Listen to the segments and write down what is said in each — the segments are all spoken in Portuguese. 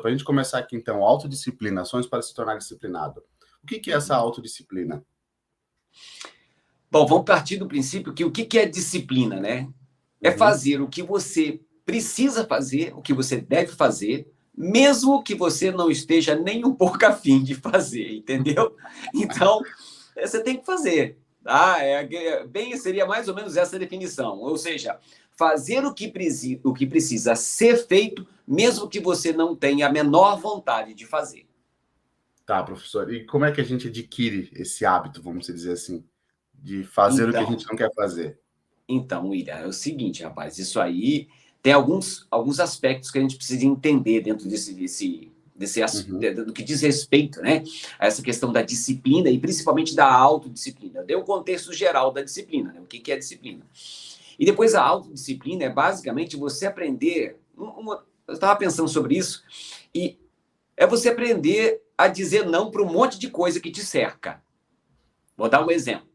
para a gente começar aqui, então, autodisciplina, ações para se tornar disciplinado. O que é essa autodisciplina? Bom, vamos partir do princípio que o que é disciplina, né? É fazer o que você precisa fazer, o que você deve fazer, mesmo que você não esteja nem um pouco afim de fazer, entendeu? Então, você tem que fazer. Tá? Seria mais ou menos essa definição. Ou seja, fazer o que precisa ser feito, mesmo que você não tenha a menor vontade de fazer. Tá, professor. E como é que a gente adquire esse hábito, vamos dizer assim, de fazer o que a gente não quer fazer? Então, William, é o seguinte, rapaz, isso aí tem alguns aspectos que a gente precisa entender dentro do que diz respeito, né, a essa questão da disciplina e principalmente da autodisciplina. Eu dei um contexto geral da disciplina, né, o que é disciplina. E depois a autodisciplina é basicamente você aprender, eu estava pensando sobre isso, e é você aprender a dizer não para um monte de coisa que te cerca. Vou dar um exemplo.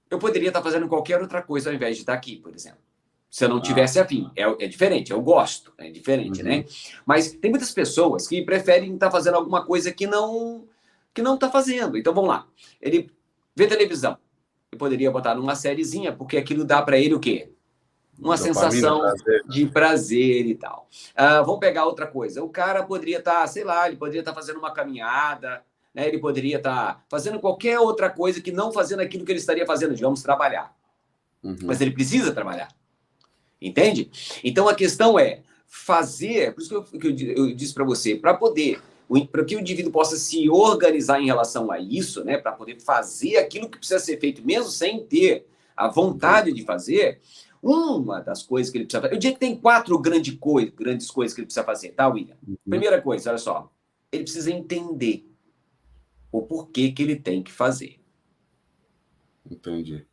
Eu poderia estar fazendo qualquer outra coisa ao invés de estar aqui, por exemplo. Se eu não tivesse afim. É diferente, eu gosto, é diferente, né? Mas tem muitas pessoas que preferem estar fazendo alguma coisa que não está fazendo. Então, vamos lá. Ele vê televisão. Ele poderia botar numa sériezinha, porque aquilo dá para ele o quê? Uma sensação de prazer e tal. Vamos pegar outra coisa. O cara poderia estar, sei lá, ele poderia estar fazendo uma caminhada, né? Ele poderia estar fazendo qualquer outra coisa que não fazendo aquilo que ele estaria fazendo, digamos, trabalhar. Mas ele precisa trabalhar. Entende? Então, a questão é fazer, por isso que eu disse para você, para que o indivíduo possa se organizar em relação a isso, né, para poder fazer aquilo que precisa ser feito, mesmo sem ter a vontade de fazer, uma das coisas que ele precisa fazer, eu diria que tem 4 grandes coisas que ele precisa fazer, tá, William? Primeira coisa, olha só, ele precisa entender o porquê que ele tem que fazer. Entendi.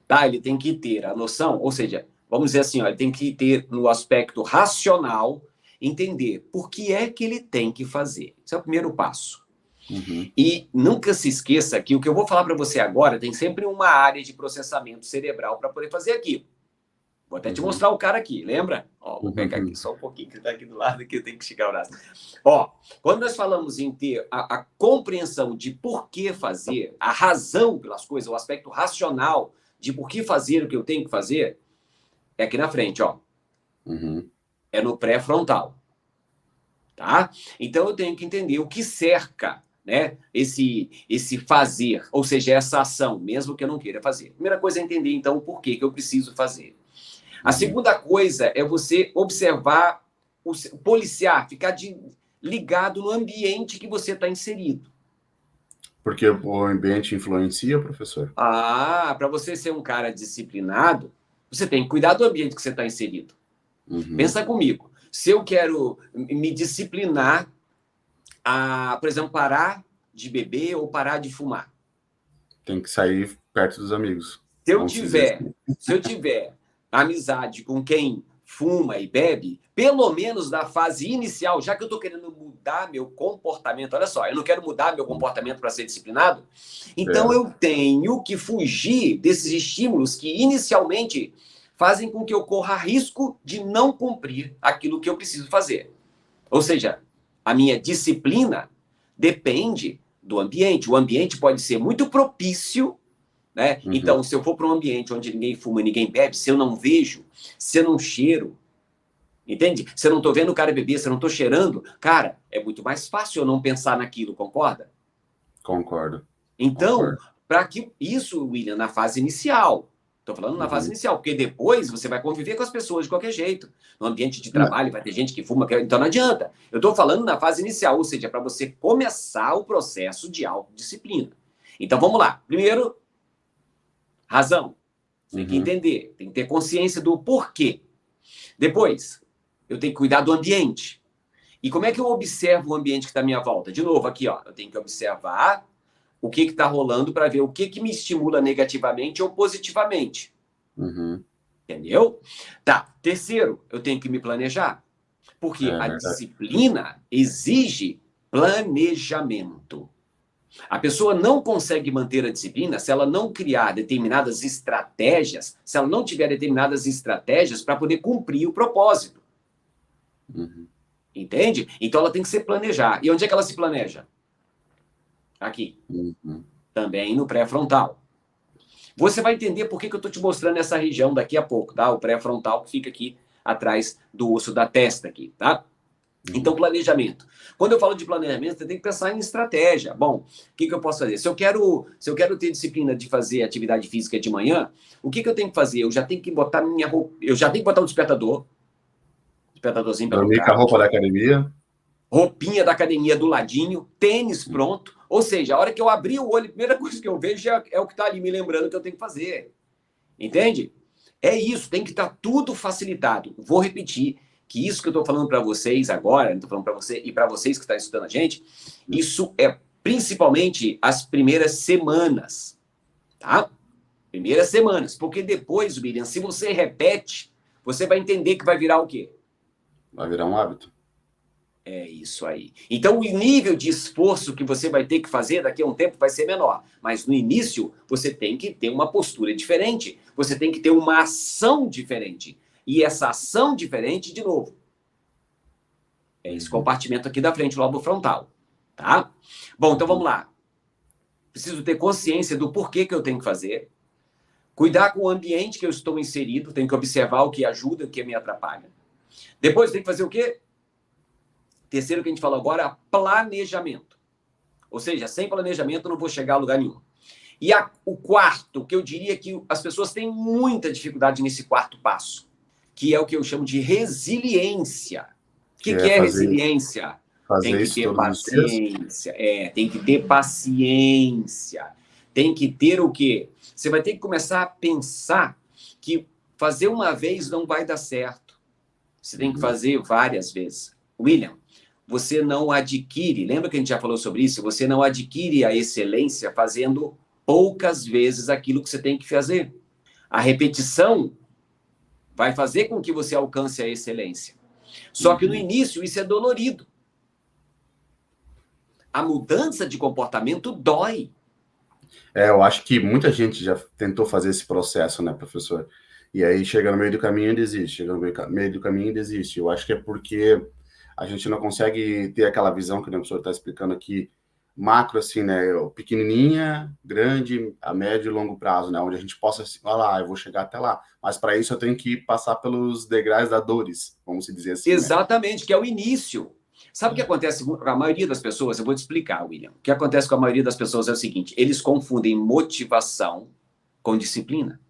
Tá? Ele tem que ter a noção, ou seja, vamos dizer assim, ó, ele tem que ter no aspecto racional, entender por que é que ele tem que fazer. Esse é o primeiro passo. E nunca se esqueça que o que eu vou falar para você agora tem sempre uma área de processamento cerebral para poder fazer aquilo. Vou até te mostrar o cara aqui, lembra? Ó, vou pegar aqui só um pouquinho, que está aqui do lado, que eu tenho que esticar o braço. Ó, quando nós falamos em ter a compreensão de por que fazer, a razão pelas coisas, o aspecto racional de por que fazer o que eu tenho que fazer, é aqui na frente, ó. É no pré-frontal. Tá? Então, eu tenho que entender o que cerca, né, esse fazer, ou seja, essa ação, mesmo que eu não queira fazer. Primeira coisa é entender, então, o porquê que eu preciso fazer. A segunda coisa é você observar, policiar, ficar ligado no ambiente que você está inserido. Porque o ambiente influencia, professor? Para você ser um cara disciplinado, você tem que cuidar do ambiente que você está inserido. Pensa comigo. Se eu quero me disciplinar a, por exemplo, parar de beber ou parar de fumar. Tem que sair perto dos amigos. Se eu tiver amizade com quem fuma e bebe, pelo menos na fase inicial, já que eu estou querendo mudar meu comportamento, olha só, eu não quero mudar meu comportamento para ser disciplinado, então eu tenho que fugir desses estímulos que inicialmente fazem com que eu corra risco de não cumprir aquilo que eu preciso fazer. Ou seja, a minha disciplina depende do ambiente. O ambiente pode ser muito propício, né? Então, se eu for para um ambiente onde ninguém fuma, ninguém bebe, se eu não vejo, se eu não cheiro, entende? Se eu não estou vendo o cara beber, se eu não estou cheirando, cara, é muito mais fácil eu não pensar naquilo, concorda? Concordo. Então, para que isso, William, na fase inicial. Estou falando na fase inicial, porque depois você vai conviver com as pessoas de qualquer jeito. No ambiente de trabalho vai ter gente que fuma, então não adianta. Eu estou falando na fase inicial, ou seja, para você começar o processo de autodisciplina. Então vamos lá. Primeiro, razão. Tem que entender, tem que ter consciência do porquê. Depois, eu tenho que cuidar do ambiente. E como é que eu observo o ambiente que está à minha volta? De novo, aqui, ó, eu tenho que observar o que está rolando para ver o que me estimula negativamente ou positivamente. Entendeu? Tá. Terceiro, eu tenho que me planejar. Porque a disciplina exige planejamento. A pessoa não consegue manter a disciplina se ela não criar determinadas estratégias, se ela não tiver determinadas estratégias para poder cumprir o propósito. Uhum. Entende? Então ela tem que se planejar. E onde é que ela se planeja? Aqui. Uhum. Também no pré-frontal. Você vai entender por que eu estou te mostrando essa região daqui a pouco, tá? O pré-frontal que fica aqui atrás do osso da testa aqui, tá? Então, Uhum. planejamento. Quando eu falo de planejamento, você tem que pensar em estratégia. Bom, o que eu posso fazer? Se eu quero ter disciplina de fazer atividade física de manhã, o que eu tenho que fazer? Eu já tenho que botar minha roupa, eu já tenho que botar um despertadorzinho para Dormir com a tocar, roupa da academia. roupinha da academia do ladinho, tênis pronto. Ou seja, a hora que eu abrir o olho, a primeira coisa que eu vejo é o que está ali me lembrando que eu tenho que fazer. Entende? É isso, tem que estar tudo facilitado. Vou repetir que isso que eu estou falando para vocês agora, estou falando para você e para vocês que estão estudando a gente, isso é principalmente as primeiras semanas, tá? Primeiras semanas, porque depois, William, se você repete, você vai entender que vai virar o quê? Vai virar um hábito. É isso aí. Então, o nível de esforço que você vai ter que fazer daqui a um tempo vai ser menor. Mas no início, você tem que ter uma postura diferente. Você tem que ter uma ação diferente. E essa ação diferente, de novo, é esse compartimento aqui da frente, o lobo frontal. Tá? Bom, então vamos lá. Preciso ter consciência do porquê que eu tenho que fazer. Cuidar com o ambiente que eu estou inserido. Tenho que observar o que ajuda e o que me atrapalha. Depois, tem que fazer o quê? Terceiro que a gente falou agora, planejamento. Ou seja, sem planejamento eu não vou chegar a lugar nenhum. E o quarto, que eu diria que as pessoas têm muita dificuldade nesse quarto passo, que é o que eu chamo de resiliência. O Que que é é fazer, resiliência? Tem fazer que isso ter todos os dias. paciência. Tem que ter paciência. Tem que ter o quê? Você vai ter que começar a pensar que fazer uma vez não vai dar certo. Você tem que fazer várias vezes. William, você não adquire, lembra que a gente já falou sobre isso? Você não adquire a excelência fazendo poucas vezes aquilo que você tem que fazer. A repetição vai fazer com que você alcance a excelência. Só que no início isso é dolorido. A mudança de comportamento dói. Eu acho que muita gente já tentou fazer esse processo, né, professor? E aí chega no meio do caminho e desiste, chega no meio do caminho e desiste. Eu acho que é porque a gente não consegue ter aquela visão que o professor está explicando aqui, macro, assim, né, pequenininha, grande, a médio e longo prazo, né, onde a gente possa, assim, olha lá, eu vou chegar até lá. Mas para isso eu tenho que passar pelos degraus da dores, vamos dizer assim, né? Exatamente, que é o início. Sabe o que acontece com a maioria das pessoas? Eu vou te explicar, William. O que acontece com a maioria das pessoas é o seguinte: eles confundem motivação com disciplina.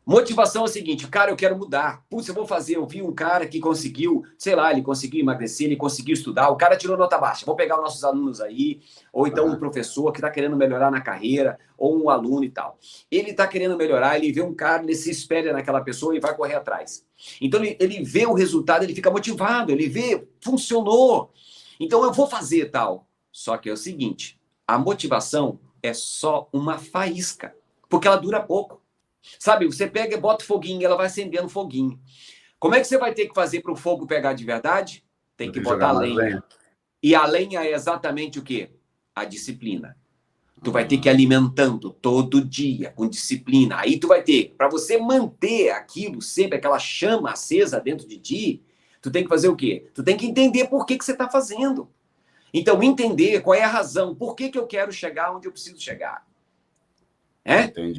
Motivação é o seguinte, cara, eu quero mudar. Putz, eu vou fazer. Eu vi um cara que conseguiu, sei lá, ele conseguiu emagrecer, ele conseguiu estudar, o cara tirou nota baixa. Vou pegar os nossos alunos aí, ou então um professor que está querendo melhorar na carreira, ou um aluno e tal. Ele está querendo melhorar, ele vê um cara, ele se espelha naquela pessoa e vai correr atrás. Então ele vê o resultado, ele fica motivado, ele vê, funcionou. Então eu vou fazer tal. Só que é o seguinte, a motivação é só uma faísca, porque ela dura pouco. Sabe, você pega e bota foguinho, ela vai acendendo foguinho. Como é que você vai ter que fazer para o fogo pegar de verdade? Tem que botar lenha. E a lenha é exatamente o quê? A disciplina. Tu vai ter que ir alimentando todo dia, com disciplina. Aí tu vai ter, para você manter aquilo sempre, aquela chama acesa dentro de ti, tu tem que fazer o quê? Tu tem que entender por que você está fazendo. Então, entender qual é a razão, por que eu quero chegar onde eu preciso chegar.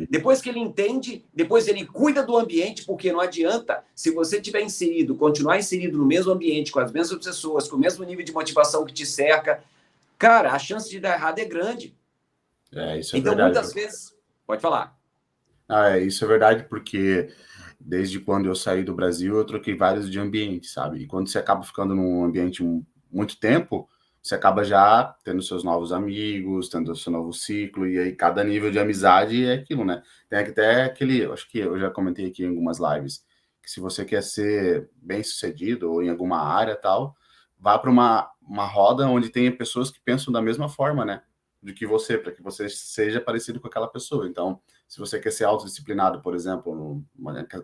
Depois que ele entende, depois ele cuida do ambiente, porque não adianta, se você tiver inserido, continuar inserido no mesmo ambiente, com as mesmas pessoas, com o mesmo nível de motivação que te cerca, cara, a chance de dar errado é grande. Isso é então, verdade. Muitas vezes... Pode falar. Isso é verdade, porque desde quando eu saí do Brasil, eu troquei vários de ambiente, sabe? E quando você acaba ficando num ambiente muito tempo, você acaba já tendo seus novos amigos, tendo seu novo ciclo, e aí cada nível de amizade é aquilo, né? Tem até aquele, acho que eu já comentei aqui em algumas lives, que se você quer ser bem-sucedido ou em alguma área tal, vá para uma roda onde tenha pessoas que pensam da mesma forma, né? Do que você, para que você seja parecido com aquela pessoa. Então, se você quer ser autodisciplinado, por exemplo,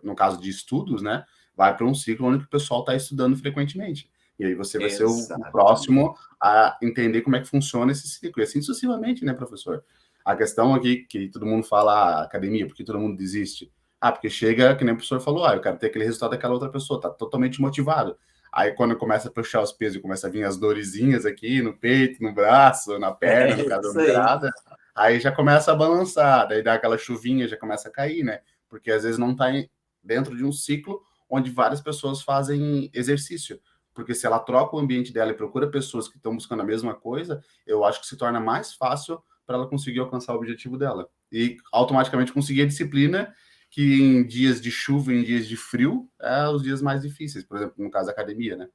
no caso de estudos, né? Vai para um ciclo onde o pessoal está estudando frequentemente. E aí você vai ser o próximo a entender como é que funciona esse ciclo. E assim sucessivamente, né, professor? A questão aqui, que todo mundo fala, academia, porque todo mundo desiste? Porque chega, que nem o professor falou, eu quero ter aquele resultado daquela outra pessoa, tá totalmente motivado. Aí quando começa a puxar os pesos e começa a vir as dorezinhas aqui no peito, no braço, na perna, no caso da isso aí. mulherada, aí já começa a balançar, daí dá aquela chuvinha, já começa a cair, né? Porque às vezes não está dentro de um ciclo onde várias pessoas fazem exercício. Porque se ela troca o ambiente dela e procura pessoas que estão buscando a mesma coisa, eu acho que se torna mais fácil para ela conseguir alcançar o objetivo dela. E automaticamente conseguir a disciplina que em dias de chuva, em dias de frio, é os dias mais difíceis. Por exemplo, no caso da academia, né?